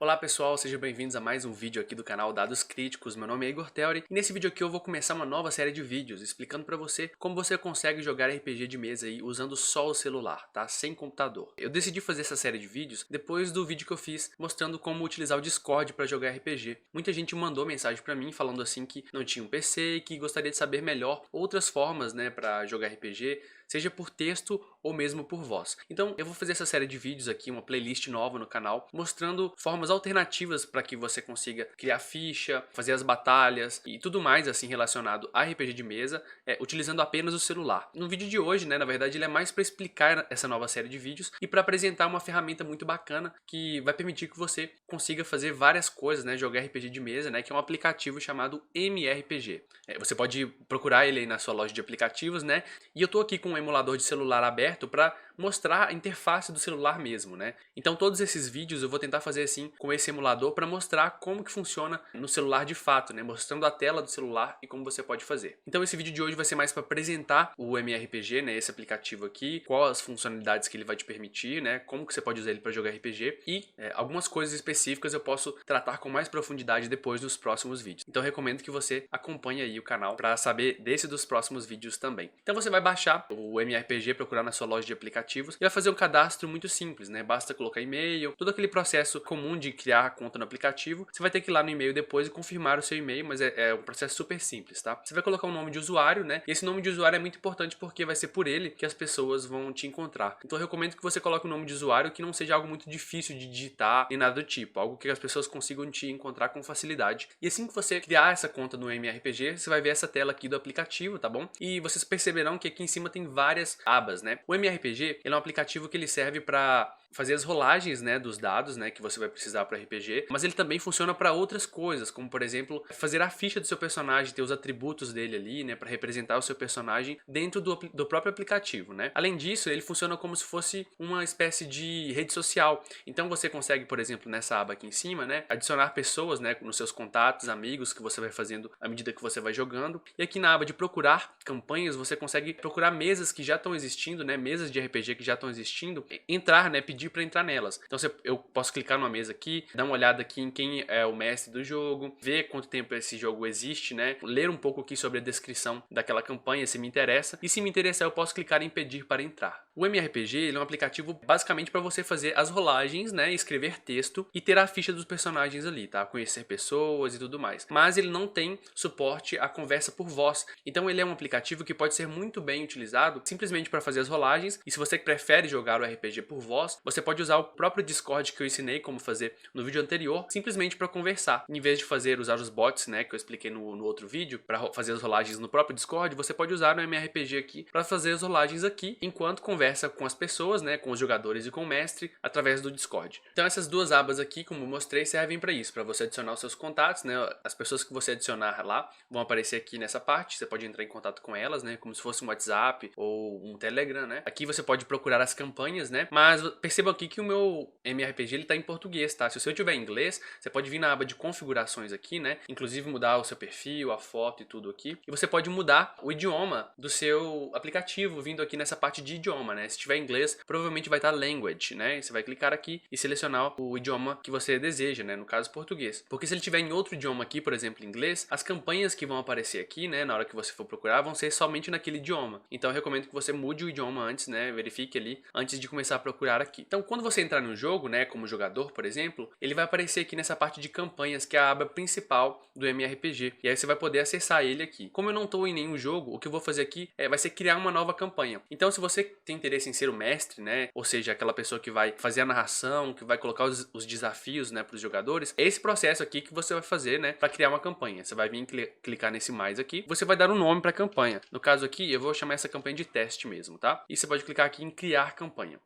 Olá pessoal, sejam bem-vindos a mais um vídeo aqui do canal Dados Críticos. Meu nome é Igor Theory e nesse vídeo aqui eu vou começar uma nova série de vídeos explicando pra você como você consegue jogar RPG de mesa aí usando só o celular, tá? Sem computador. Eu decidi fazer essa série de vídeos depois do vídeo que eu fiz mostrando como utilizar o Discord pra jogar RPG. Muita gente mandou mensagem pra mim falando assim que não tinha um PC e que gostaria de saber melhor outras formas, né, pra jogar RPG, seja por texto ou mesmo por voz. Então eu vou fazer essa série de vídeos aqui, uma playlist nova no canal, mostrando formas alternativas para que você consiga criar ficha, fazer as batalhas e tudo mais assim relacionado a RPG de mesa, utilizando apenas o celular. No vídeo de hoje, né, na verdade ele é mais para explicar essa nova série de vídeos e para apresentar uma ferramenta muito bacana que vai permitir que você consiga fazer várias coisas, né, jogar RPG de mesa, né, que é um aplicativo chamado MRPG. Você pode procurar ele aí na sua loja de aplicativos, né, e eu tô aqui com um emulador de celular aberto para mostrar a interface do celular mesmo, né? Então todos esses vídeos eu vou tentar fazer assim com esse emulador para mostrar como que funciona no celular de fato, né? Mostrando a tela do celular e como você pode fazer. Então esse vídeo de hoje vai ser mais para apresentar o MRPG, né? Esse aplicativo aqui, quais as funcionalidades que ele vai te permitir, né? Como que você pode usar ele para jogar RPG e algumas coisas específicas eu posso tratar com mais profundidade depois nos próximos vídeos. Então eu recomendo que você acompanhe aí o canal para saber desse e dos próximos vídeos também. Então você vai baixar o MRPG, procurar na sua loja de aplicativos e vai fazer um cadastro muito simples, né? Basta colocar e-mail, todo aquele processo comum de criar a conta no aplicativo. Você vai ter que ir lá no e-mail depois e confirmar o seu e-mail, mas é um processo super simples, tá? Você vai colocar um nome de usuário, né? E esse nome de usuário é muito importante porque vai ser por ele que as pessoas vão te encontrar. Então eu recomendo que você coloque um nome de usuário que não seja algo muito difícil de digitar nem nada do tipo, algo que as pessoas consigam te encontrar com facilidade. E assim que você criar essa conta no MRPG, você vai ver essa tela aqui do aplicativo, tá bom? E vocês perceberão que aqui em cima tem várias abas, né? O MRPG, ele é um aplicativo que ele serve para fazer as rolagens, né, dos dados, né, que você vai precisar para RPG, mas ele também funciona para outras coisas, como por exemplo, fazer a ficha do seu personagem, ter os atributos dele ali, né, para representar o seu personagem dentro do próprio aplicativo, né? Além disso, ele funciona como se fosse uma espécie de rede social. Então você consegue, por exemplo, nessa aba aqui em cima, né, adicionar pessoas, né, nos seus contatos, amigos que você vai fazendo à medida que você vai jogando. E aqui na aba de procurar campanhas, você consegue procurar mesas que já estão existindo, né, mesas de RPG que já estão existindo, entrar, né, pedir para entrar nelas. Então eu posso clicar numa mesa aqui, dar uma olhada aqui em quem é o mestre do jogo, ver quanto tempo esse jogo existe, né, ler um pouco aqui sobre a descrição daquela campanha, se me interessa, e se me interessar eu posso clicar em pedir para entrar. O MRPG, ele é um aplicativo basicamente para você fazer as rolagens, né, escrever texto e ter a ficha dos personagens ali, tá, conhecer pessoas e tudo mais. Mas ele não tem suporte à conversa por voz. Então ele é um aplicativo que pode ser muito bem utilizado simplesmente para fazer as rolagens, e se você prefere jogar o RPG por voz, você pode usar o próprio Discord que eu ensinei como fazer no vídeo anterior, simplesmente para conversar. Em vez de usar os bots, né, que eu expliquei no outro vídeo, para fazer as rolagens no próprio Discord, você pode usar o MRPG aqui para fazer as rolagens aqui, enquanto conversa com as pessoas, né, com os jogadores e com o mestre, através do Discord. Então essas duas abas aqui, como eu mostrei, servem para isso, para você adicionar os seus contatos, né, as pessoas que você adicionar lá vão aparecer aqui nessa parte, você pode entrar em contato com elas, né, como se fosse um WhatsApp ou um Telegram, né. Aqui você pode procurar as campanhas, né, mas percebam aqui que o meu MRPG ele tá em português, tá? Se o seu tiver em inglês, você pode vir na aba de configurações aqui, né, inclusive mudar o seu perfil, a foto e tudo aqui, e você pode mudar o idioma do seu aplicativo vindo aqui nessa parte de idioma, né. Se tiver em inglês, provavelmente vai estar language, né, e você vai clicar aqui e selecionar o idioma que você deseja, né, no caso português. Porque se ele tiver em outro idioma aqui, por exemplo, inglês, as campanhas que vão aparecer aqui, né, na hora que você for procurar, vão ser somente naquele idioma. Então eu recomendo que você mude o idioma antes, né, verifique ali antes de começar a procurar aqui. Então quando você entrar no jogo, né, como jogador, por exemplo, ele vai aparecer aqui nessa parte de campanhas, que é a aba principal do MRPG. E aí você vai poder acessar ele aqui. Como eu não estou em nenhum jogo, o que eu vou fazer aqui vai ser criar uma nova campanha. Então se você tem interesse em ser o mestre, né, ou seja, aquela pessoa que vai fazer a narração, que vai colocar os desafios, né, para os jogadores, é esse processo aqui que você vai fazer, né, para criar uma campanha. Você vai vir clicar nesse mais aqui, você vai dar um nome para a campanha. No caso aqui, eu vou chamar essa campanha de teste mesmo, tá? E você pode clicar aqui em criar campanha.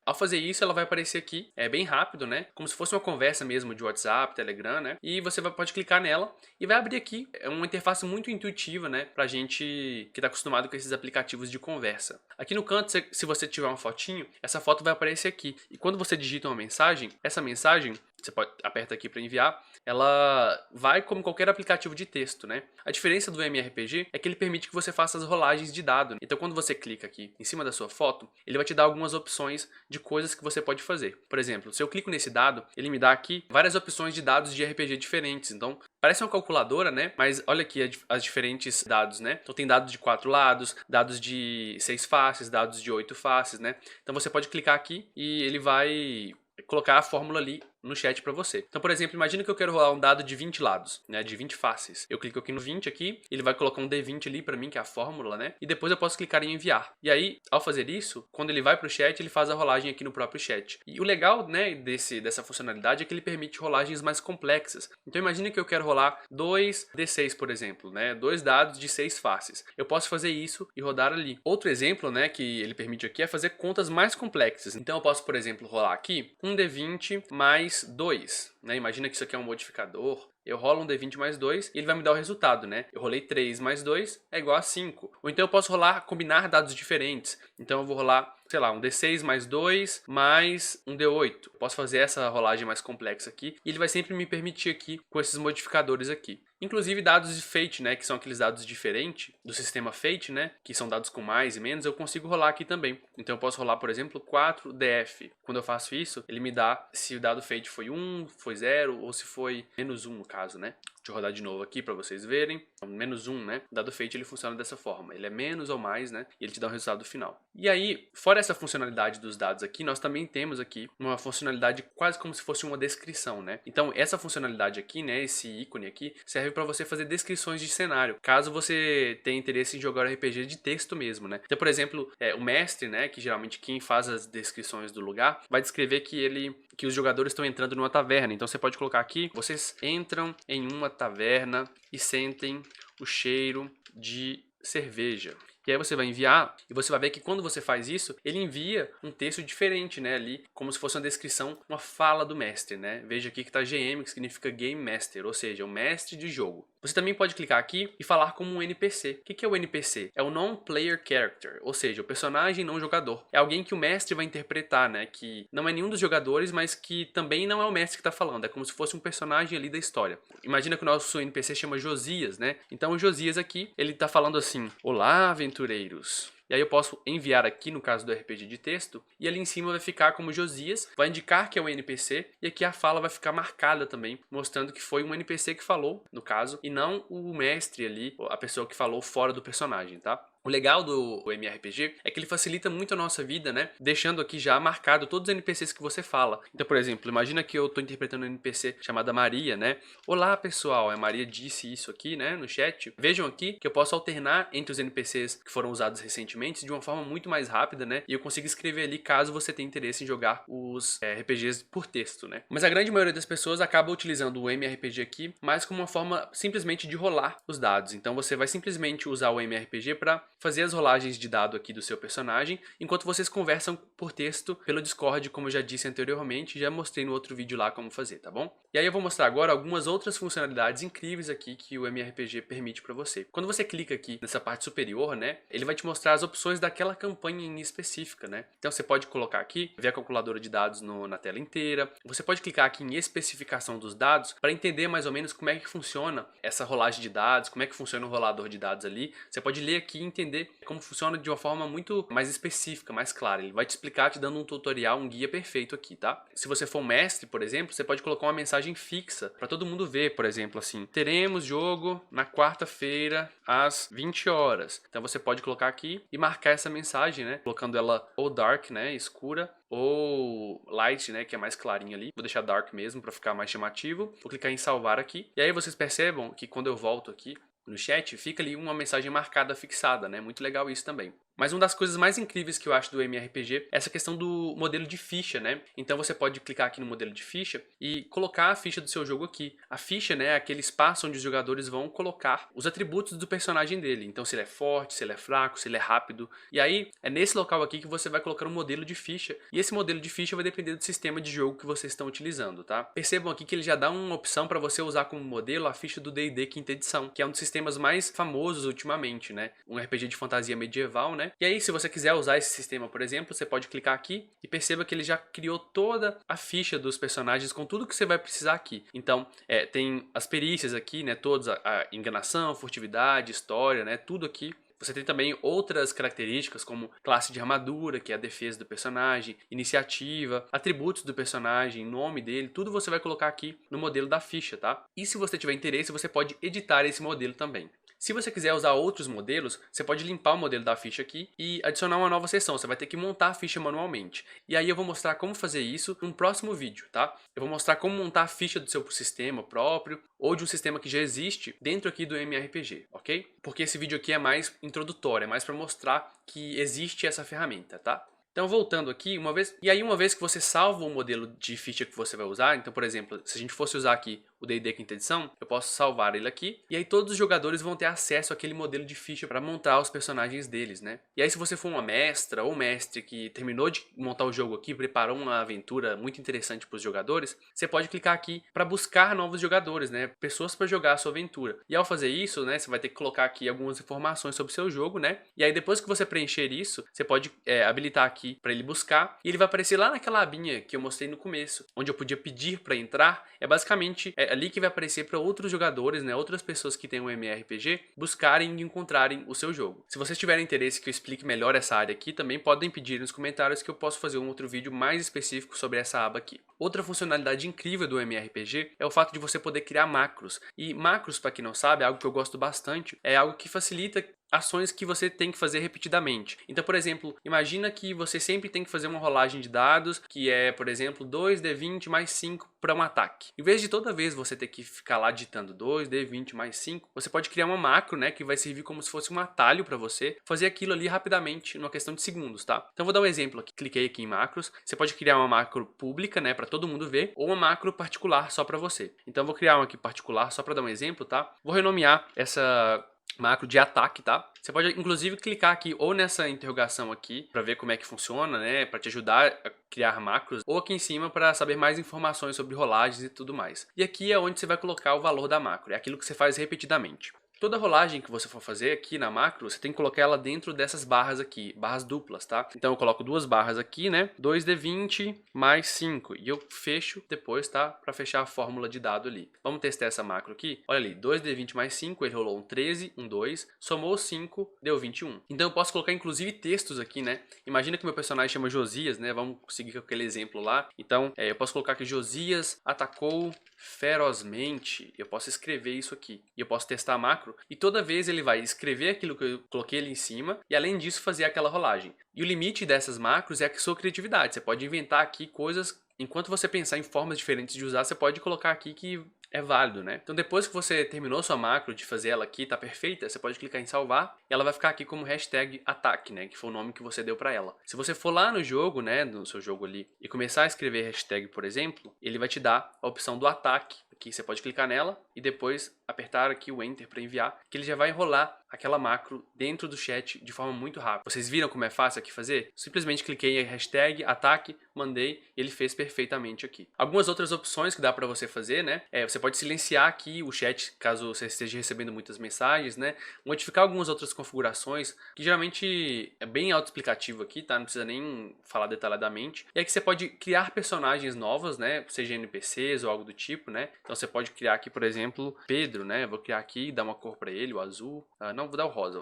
Ao fazer isso, ela vai aparecer aqui, é bem rápido, né? Como se fosse uma conversa mesmo de WhatsApp, Telegram, né? E você pode clicar nela e vai abrir aqui. É uma interface muito intuitiva, né? Pra gente que tá acostumado com esses aplicativos de conversa. Aqui no canto, se você tiver uma fotinho, essa foto vai aparecer aqui. E quando você digita uma mensagem, essa mensagem você aperta aqui para enviar, ela vai como qualquer aplicativo de texto, né? A diferença do MRPG é que ele permite que você faça as rolagens de dado. Então quando você clica aqui em cima da sua foto, ele vai te dar algumas opções de coisas que você pode fazer. Por exemplo, se eu clico nesse dado, ele me dá aqui várias opções de dados de RPG diferentes. Então parece uma calculadora, né? Mas olha aqui as diferentes dados, né? Então tem dados de 4 lados, dados de 6 faces, dados de 8 faces, né? Então você pode clicar aqui e ele vai colocar a fórmula ali no chat para você. Então, por exemplo, imagina que eu quero rolar um dado de 20 lados, né, de 20 faces. Eu clico aqui no 20 aqui, ele vai colocar um D20 ali para mim, que é a fórmula, né? E depois eu posso clicar em enviar. E aí, ao fazer isso, quando ele vai para o chat, ele faz a rolagem aqui no próprio chat. E o legal, né, dessa funcionalidade é que ele permite rolagens mais complexas. Então, imagina que eu quero rolar 2 D6, por exemplo, né? 2 dados de 6 faces. Eu posso fazer isso e rodar ali. Outro exemplo, né, que ele permite aqui é fazer contas mais complexas. Então, eu posso, por exemplo, rolar aqui um D20 mais 2, né? Imagina que isso aqui é um modificador. Eu rolo um D20 mais 2 e ele vai me dar o resultado, né? Eu rolei 3 mais 2 é igual a 5. Ou então eu posso rolar, combinar dados diferentes. Então eu vou rolar, sei lá, um D6 mais 2 mais um D8. Posso fazer essa rolagem mais complexa aqui e ele vai sempre me permitir aqui com esses modificadores aqui. Inclusive dados de Fate, né, que são aqueles dados diferentes do sistema Fate, né, que são dados com mais e menos, eu consigo rolar aqui também. Então eu posso rolar, por exemplo, 4DF. Quando eu faço isso, ele me dá se o dado Fate foi 1, foi 0 ou se foi -1 no caso, né. Deixa eu rodar de novo aqui para vocês verem. Então, -1, né? O dado Fate ele funciona dessa forma. Ele é menos ou mais, né? E ele te dá um resultado final. E aí, fora essa funcionalidade dos dados aqui, nós também temos aqui uma funcionalidade quase como se fosse uma descrição, né? Então, essa funcionalidade aqui, né? Esse ícone aqui, serve para você fazer descrições de cenário. Caso você tenha interesse em jogar RPG de texto mesmo, né? Então, por exemplo, o mestre, né? Que geralmente quem faz as descrições do lugar, vai descrever que os jogadores estão entrando numa taverna. Então, você pode colocar aqui, vocês entram em uma taverna e sentem o cheiro de cerveja. E aí você vai enviar e você vai ver que quando você faz isso, ele envia um texto diferente, né, ali, como se fosse uma descrição, uma fala do mestre, né? Veja aqui que está GM, que significa Game Master, ou seja, o mestre de jogo. Você também pode clicar aqui e falar como um NPC. O que é o NPC? É o Non-Player Character, ou seja, o personagem não jogador. É alguém que o mestre vai interpretar, né, que não é nenhum dos jogadores, mas que também não é o mestre que está falando, é como se fosse um personagem ali da história. Imagina que o nosso NPC chama Josias, né? Então o Josias aqui, ele está falando assim: olá, aventureiros. E aí eu posso enviar aqui no caso do RPG de texto e ali em cima vai ficar como Josias, vai indicar que é um NPC e aqui a fala vai ficar marcada também, mostrando que foi um NPC que falou, no caso, e não o mestre ali, a pessoa que falou fora do personagem, tá? O legal do MRPG é que ele facilita muito a nossa vida, né? Deixando aqui já marcado todos os NPCs que você fala. Então, por exemplo, imagina que eu estou interpretando um NPC chamada Maria, né? Olá, pessoal, a Maria disse isso aqui, né, no chat. Vejam aqui que eu posso alternar entre os NPCs que foram usados recentemente de uma forma muito mais rápida, né? E eu consigo escrever ali caso você tenha interesse em jogar os RPGs por texto, né? Mas a grande maioria das pessoas acaba utilizando o MRPG aqui mais como uma forma simplesmente de rolar os dados. Então, você vai simplesmente usar o MRPG para fazer as rolagens de dado aqui do seu personagem, enquanto vocês conversam por texto pelo Discord, como eu já disse anteriormente, já mostrei no outro vídeo lá como fazer, tá bom? E aí eu vou mostrar agora algumas outras funcionalidades incríveis aqui que o MRPG permite para você. Quando você clica aqui nessa parte superior, né, ele vai te mostrar as opções daquela campanha em específica, né? Então você pode colocar aqui, ver a calculadora de dados na tela inteira. Você pode clicar aqui em especificação dos dados para entender mais ou menos como é que funciona essa rolagem de dados, como é que funciona o rolador de dados ali. Você pode ler aqui e entender como funciona de uma forma muito mais específica, mais clara. Ele vai te explicar te dando um tutorial, um guia perfeito aqui, tá? Se você for um mestre, por exemplo, você pode colocar uma mensagem fixa para todo mundo ver, por exemplo, assim: teremos jogo na quarta-feira às 20 horas. Então você pode colocar aqui e marcar essa mensagem, né? Colocando ela ou dark, né, escura, ou light, né, que é mais clarinho ali. Vou deixar dark mesmo para ficar mais chamativo. Vou clicar em salvar aqui. E aí vocês percebam que quando eu volto aqui no chat, fica ali uma mensagem marcada, fixada, né? Muito legal isso também. Mas uma das coisas mais incríveis que eu acho do MRPG é essa questão do modelo de ficha, né? Então você pode clicar aqui no modelo de ficha e colocar a ficha do seu jogo aqui. A ficha, né, é aquele espaço onde os jogadores vão colocar os atributos do personagem dele. Então se ele é forte, se ele é fraco, se ele é rápido. E aí é nesse local aqui que você vai colocar um modelo de ficha. E esse modelo de ficha vai depender do sistema de jogo que vocês estão utilizando, tá? Percebam aqui que ele já dá uma opção para você usar como modelo a ficha do D&D quinta edição, que é um dos sistemas mais famosos ultimamente, né? Um RPG de fantasia medieval, né? né? E aí, se você quiser usar esse sistema, por exemplo, você pode clicar aqui e perceba que ele já criou toda a ficha dos personagens com tudo que você vai precisar aqui. Então, tem as perícias aqui, né? Todas, a enganação, furtividade, história, né? Tudo aqui. Você tem também outras características como classe de armadura, que é a defesa do personagem, iniciativa, atributos do personagem, nome dele, tudo você vai colocar aqui no modelo da ficha, tá? E se você tiver interesse, você pode editar esse modelo também. Se você quiser usar outros modelos, você pode limpar o modelo da ficha aqui e adicionar uma nova seção. Você vai ter que montar a ficha manualmente. E aí eu vou mostrar como fazer isso num próximo vídeo, tá? Eu vou mostrar como montar a ficha do seu sistema próprio ou de um sistema que já existe dentro aqui do MRPG, ok? Porque esse vídeo aqui é mais introdutório, é mais para mostrar que existe essa ferramenta, tá? Então, voltando aqui, uma vez que você salva o modelo de ficha que você vai usar, então, por exemplo, se a gente fosse usar aqui o D&D Quinta Edição, eu posso salvar ele aqui, e aí todos os jogadores vão ter acesso àquele modelo de ficha para montar os personagens deles, né? E aí, se você for uma mestra ou mestre que terminou de montar o jogo aqui, preparou uma aventura muito interessante para os jogadores, você pode clicar aqui para buscar novos jogadores, né? Pessoas para jogar a sua aventura. E ao fazer isso, né, você vai ter que colocar aqui algumas informações sobre o seu jogo, né? E aí, depois que você preencher isso, você pode habilitar aqui para ele buscar, e ele vai aparecer lá naquela abinha que eu mostrei no começo, onde eu podia pedir para entrar. É basicamente ali que vai aparecer para outros jogadores, né, outras pessoas que têm um MRPG, buscarem e encontrarem o seu jogo. Se vocês tiverem interesse que eu explique melhor essa área aqui, também podem pedir nos comentários que eu posso fazer um outro vídeo mais específico sobre essa aba aqui. Outra funcionalidade incrível do MRPG é o fato de você poder criar macros. E macros, para quem não sabe, é algo que eu gosto bastante, é algo que facilita ações que você tem que fazer repetidamente. Então, por exemplo, imagina que você sempre tem que fazer uma rolagem de dados, que é, por exemplo, 2d20 mais 5 para um ataque. Em vez de toda vez você ter que ficar lá digitando 2d20 mais 5, você pode criar uma macro, né, que vai servir como se fosse um atalho para você fazer aquilo ali rapidamente, numa questão de segundos, tá? Então, vou dar um exemplo aqui. Cliquei aqui em macros. Você pode criar uma macro pública, né, para todo mundo ver, ou uma macro particular só para você. Então, vou criar uma aqui particular só para dar um exemplo, tá? Vou renomear essa macro de ataque, tá? Você pode inclusive clicar aqui ou nessa interrogação aqui para ver como é que funciona, né, para te ajudar a criar macros, ou aqui em cima para saber mais informações sobre rolagens e tudo mais. E aqui é onde você vai colocar o valor da macro, é aquilo que você faz repetidamente. Toda rolagem que você for fazer aqui na macro, você tem que colocar ela dentro dessas barras aqui, barras duplas, tá? Então eu coloco duas barras aqui, né? 2d20 mais 5. E eu fecho depois, tá? Para fechar a fórmula de dado ali. Vamos testar essa macro aqui? Olha ali, 2d20 mais 5, ele rolou um 13, um 2, somou 5, deu 21. Então eu posso colocar inclusive textos aqui, né? Imagina que meu personagem chama Josias, né? Vamos seguir com aquele exemplo lá. Então eu posso colocar que Josias atacou ferozmente. Eu posso escrever isso aqui. E eu posso testar a macro. E toda vez ele vai escrever aquilo que eu coloquei ali em cima. E além disso fazer aquela rolagem. E o limite dessas macros é a sua criatividade. Você pode inventar aqui coisas. Enquanto você pensar em formas diferentes de usar, você pode colocar aqui que é válido, né? Então depois que você terminou sua macro de fazer ela aqui, tá perfeita, você pode clicar em salvar e ela vai ficar aqui como hashtag ataque, né? Que foi o nome que você deu pra ela. Se você for lá no jogo, né, no seu jogo ali, e começar a escrever hashtag, por exemplo, ele vai te dar a opção do ataque. Aqui você pode clicar nela e depois apertar aqui o Enter para enviar, que ele já vai enrolar aquela macro dentro do chat de forma muito rápida. Vocês viram como é fácil aqui fazer? Simplesmente cliquei em hashtag, ataque, mandei e ele fez perfeitamente aqui. Algumas outras opções que dá para você fazer, né? Você pode silenciar aqui o chat caso você esteja recebendo muitas mensagens, né? Modificar algumas outras configurações, que geralmente é bem autoexplicativo aqui, tá? Não precisa nem falar detalhadamente. E aqui você pode criar personagens novos, né? Seja NPCs ou algo do tipo, né? Então você pode criar aqui, por exemplo, Pedro, né? Eu vou criar aqui, dar uma cor para ele, o azul. Não, vou dar o rosa,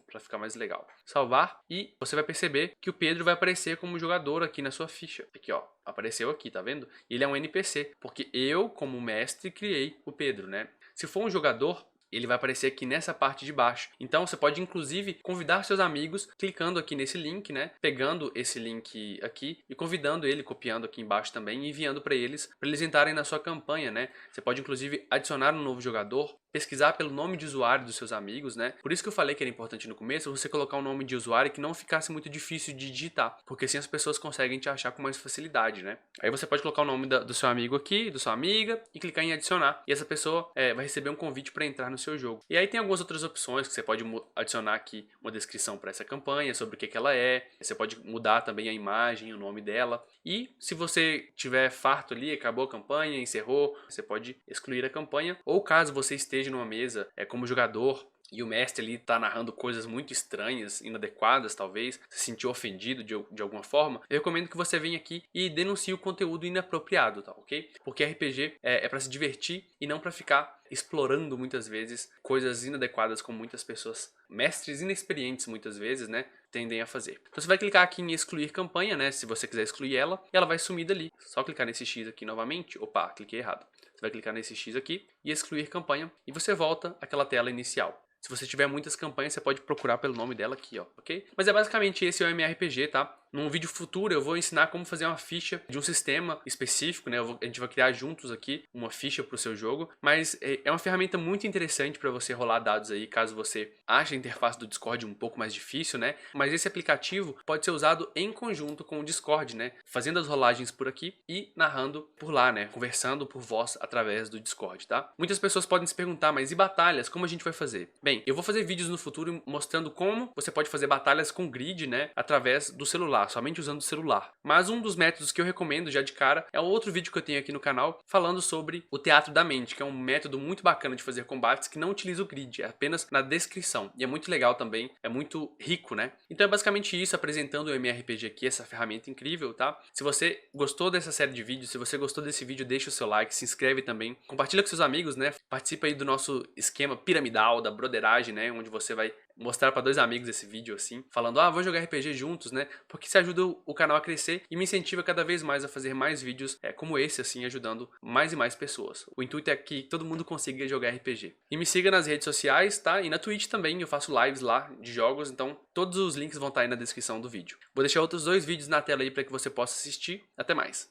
para ficar mais legal. Salvar e você vai perceber que o Pedro vai aparecer como jogador aqui na sua ficha. Aqui, ó, apareceu aqui, tá vendo? Ele é um NPC, porque eu, como mestre, criei o Pedro, né? Se for um jogador, ele vai aparecer aqui nessa parte de baixo. Então você pode inclusive convidar seus amigos clicando aqui nesse link, né? Pegando esse link aqui e convidando ele, copiando aqui embaixo também e enviando para eles entrarem na sua campanha, né? Você pode inclusive adicionar um novo jogador, pesquisar pelo nome de usuário dos seus amigos, né? Por isso que eu falei que era importante no começo você colocar um nome de usuário que não ficasse muito difícil de digitar, porque assim as pessoas conseguem te achar com mais facilidade, né? Aí você pode colocar o nome do seu amigo aqui, da sua amiga e clicar em adicionar. E essa pessoa vai receber um convite para entrar no seu jogo. E aí tem algumas outras opções que você pode adicionar aqui uma descrição para essa campanha, sobre o que ela é. Você pode mudar também a imagem, o nome dela. E se você tiver farto ali, acabou a campanha, encerrou, você pode excluir a campanha. Ou caso você esteja numa mesa como jogador e o mestre ali tá narrando coisas muito estranhas, inadequadas talvez, se sentiu ofendido de alguma forma, eu recomendo que você venha aqui e denuncie o conteúdo inapropriado, tá, ok? Porque RPG é para se divertir e não para ficar explorando muitas vezes coisas inadequadas como muitas pessoas, mestres inexperientes muitas vezes, né, tendem a fazer. Então você vai clicar aqui em excluir campanha, né, se você quiser excluir ela, e ela vai sumir dali. Só clicar nesse X aqui novamente, opa, cliquei errado. Você vai clicar nesse X aqui e excluir campanha e você volta àquela tela inicial. Se você tiver muitas campanhas, você pode procurar pelo nome dela aqui, ó, ok? Mas é basicamente esse é o MRPG, tá? Num vídeo futuro eu vou ensinar como fazer uma ficha de um sistema específico, né? A gente vai criar juntos aqui uma ficha para o seu jogo, mas é uma ferramenta muito interessante para você rolar dados aí, caso você ache a interface do Discord um pouco mais difícil, né? Mas esse aplicativo pode ser usado em conjunto com o Discord, né? Fazendo as rolagens por aqui e narrando por lá, né? Conversando por voz através do Discord, tá? Muitas pessoas podem se perguntar, mas e batalhas? Como a gente vai fazer? Bem, eu vou fazer vídeos no futuro mostrando como você pode fazer batalhas com grid, né? Através do celular, somente usando o celular. Mas um dos métodos que eu recomendo já de cara é um outro vídeo que eu tenho aqui no canal falando sobre o teatro da mente, que é um método muito bacana de fazer combates que não utiliza o grid, é apenas na descrição. E é muito legal também, é muito rico, né? Então é basicamente isso, apresentando o MRPG aqui, essa ferramenta incrível, tá? Se você gostou dessa série de vídeos, se você gostou desse vídeo, deixa o seu like, se inscreve também, compartilha com seus amigos, né? Participa aí do nosso esquema piramidal, da broderagem, né? Onde você vai mostrar para 2 amigos esse vídeo assim, falando, ah, vou jogar RPG juntos, né? Porque isso ajuda o canal a crescer e me incentiva cada vez mais a fazer mais vídeos como esse, assim, ajudando mais e mais pessoas. O intuito é que todo mundo consiga jogar RPG. E me siga nas redes sociais, tá? E na Twitch também, eu faço lives lá de jogos, então todos os links vão estar aí na descrição do vídeo. Vou deixar outros 2 vídeos na tela aí para que você possa assistir. Até mais!